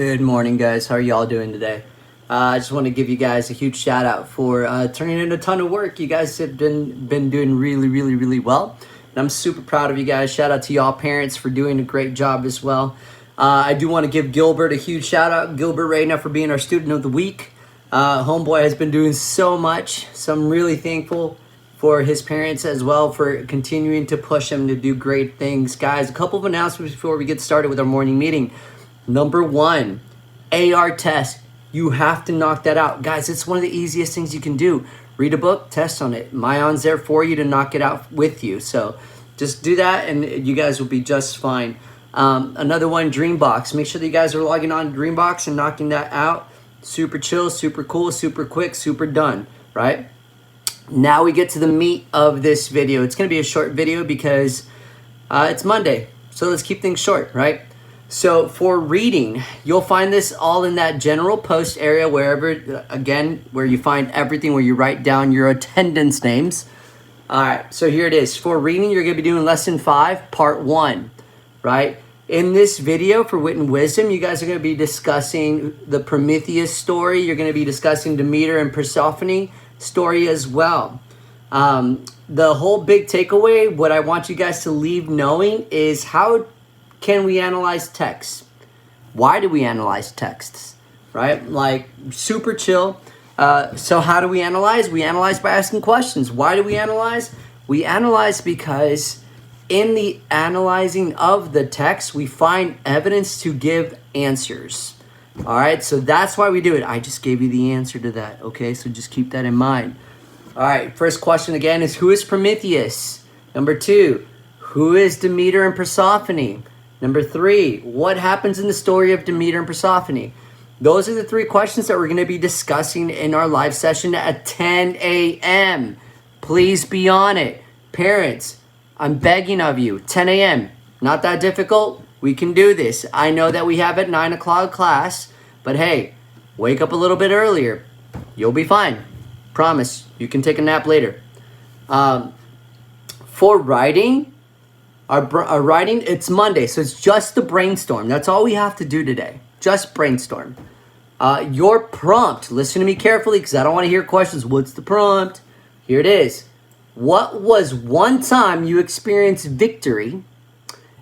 Good morning, guys. How are y'all doing today? I just want to give you guys a huge shout out for turning in a ton of work. You guys have been doing really well, and I'm super proud of you guys. Shout out to y'all parents for doing a great job as well. I do want to give Gilbert a huge shout out, Gilbert Reyna, for being our student of the week. Homeboy has been doing so much, so I'm really thankful for his parents as well for continuing to push him to do great things. Guys, a couple of announcements before we get started with our morning meeting. Number one, AR test. You have to knock that out. Guys, it's one of the easiest things you can do. Read a book, test on it. Mayan's there for you to knock it out with you. So just do that and you guys will be just fine. Another one, Dreambox. Make sure that you guys are logging on to Dreambox and knocking that out. Super chill, super cool, super quick, super done, right? Now we get to the meat of this video. It's going to be a short video because it's Monday. So let's keep things short, right? So for reading, you'll find this all in that general post area, wherever, again, where you find everything, where you write down your attendance names. All right, so here it is. For reading, you're going to be doing lesson 5, part 1, right? In this video for Wit and Wisdom, you guys are going to be discussing the Prometheus story. You're going to be discussing Demeter and Persephone story as well. The whole big takeaway, what I want you guys to leave knowing is how can we analyze text? Why do we analyze texts? Right? Like, super chill. So how do we analyze? We analyze by asking questions. Why do we analyze? We analyze because in the analyzing of the text, we find evidence to give answers. All right, so that's why we do it. I just gave you the answer to that, okay? So just keep that in mind. All right, first question again is, who is Prometheus? Number 2, who is Demeter and Persephone? Number 3, what happens in the story of Demeter and Persephone? Those are the 3 questions that we're going to be discussing in our live session at 10 a.m. Please be on it. Parents, I'm begging of you, 10 a.m. Not that difficult. We can do this. I know that we have at 9 o'clock class, but hey, wake up a little bit earlier. You'll be fine. Promise. You can take a nap later. For writing, our writing, it's Monday, so it's just the brainstorm. That's all we have to do today. Just brainstorm. Your prompt, listen to me carefully because I don't want to hear questions. What's the prompt? Here it is. What was one time you experienced victory?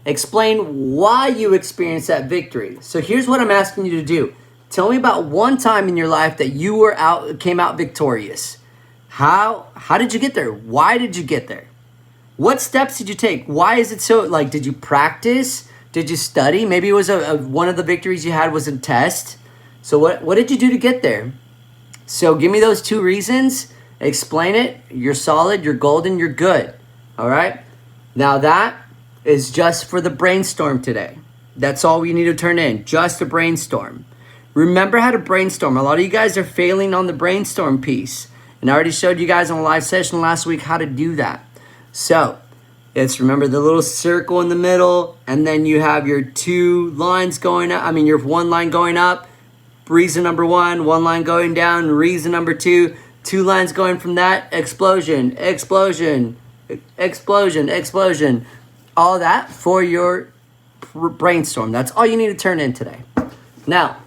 Explain why you experienced that victory. So here's what I'm asking you to do. Tell me about one time in your life that you came out victorious. How did you get there? Why did you get there? What steps did you take? Why is it so, like, did you practice? Did you study? Maybe it was one of the victories you had was a test. So what did you do to get there? So give me those 2 reasons. Explain it. You're solid. You're golden. You're good. All right? Now that is just for the brainstorm today. That's all we need to turn in. Just a brainstorm. Remember how to brainstorm. A lot of you guys are failing on the brainstorm piece. And I already showed you guys on a live session last week how to do that. So, it's remember the little circle in the middle, and then you have your 2 lines going up. Your 1 line going up, reason number 1, 1 line going down, reason number 2, 2 lines going from that, explosion, explosion, explosion, explosion. All that for your brainstorm. That's all you need to turn in today. Now,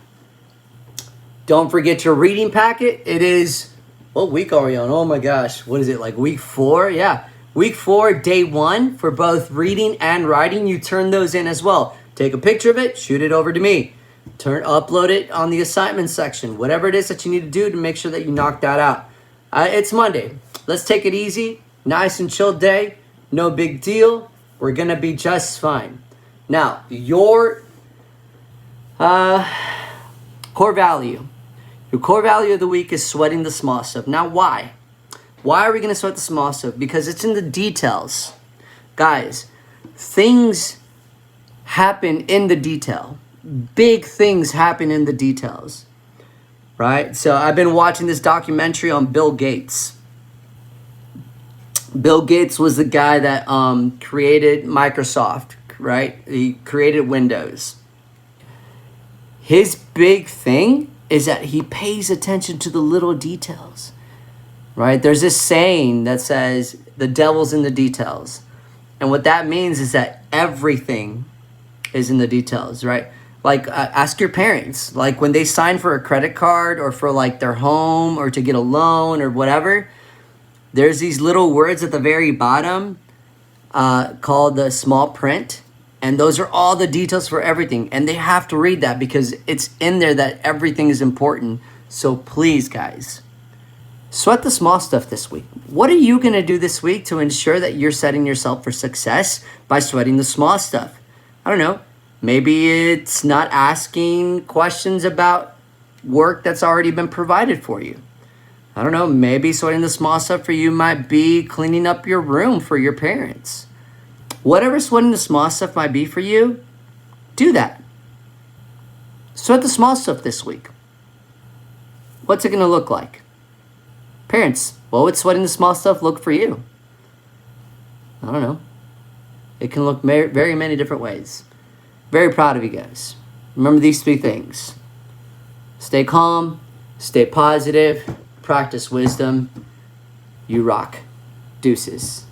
don't forget your reading packet. It is, what week are we on? Oh my gosh, what is it, like week 4? Yeah. Week 4, day 1, for both reading and writing, you turn those in as well. Take a picture of it, shoot it over to me. Upload it on the assignment section. Whatever it is that you need to do to make sure that you knock that out. It's Monday. Let's take it easy. Nice and chill day. No big deal. We're going to be just fine. Now, your core value. Your core value of the week is sweating the small stuff. Now, why? Why are we going to sweat the small stuff? Because it's in the details. Guys, things happen in the detail. Big things happen in the details. Right? So I've been watching this documentary on Bill Gates. Bill Gates was the guy that created Microsoft, right? He created Windows. His big thing is that he pays attention to the little details. Right? There's this saying that says, the devil's in the details. And what that means is that everything is in the details, right? Like, ask your parents. Like, when they sign for a credit card or for like their home or to get a loan or whatever, there's these little words at the very bottom called the small print. And those are all the details for everything. And they have to read that because it's in there that everything is important. So please, guys, sweat the small stuff this week. What are you going to do this week to ensure that you're setting yourself for success by sweating the small stuff? I don't know. Maybe it's not asking questions about work that's already been provided for you. I don't know. Maybe sweating the small stuff for you might be cleaning up your room for your parents. Whatever sweating the small stuff might be for you, do that. Sweat the small stuff this week. What's it going to look like? Parents, what would sweating the small stuff look for you? I don't know. It can look very many different ways. Very proud of you guys. Remember these 3 things. Stay calm, stay positive, practice wisdom. You rock. Deuces.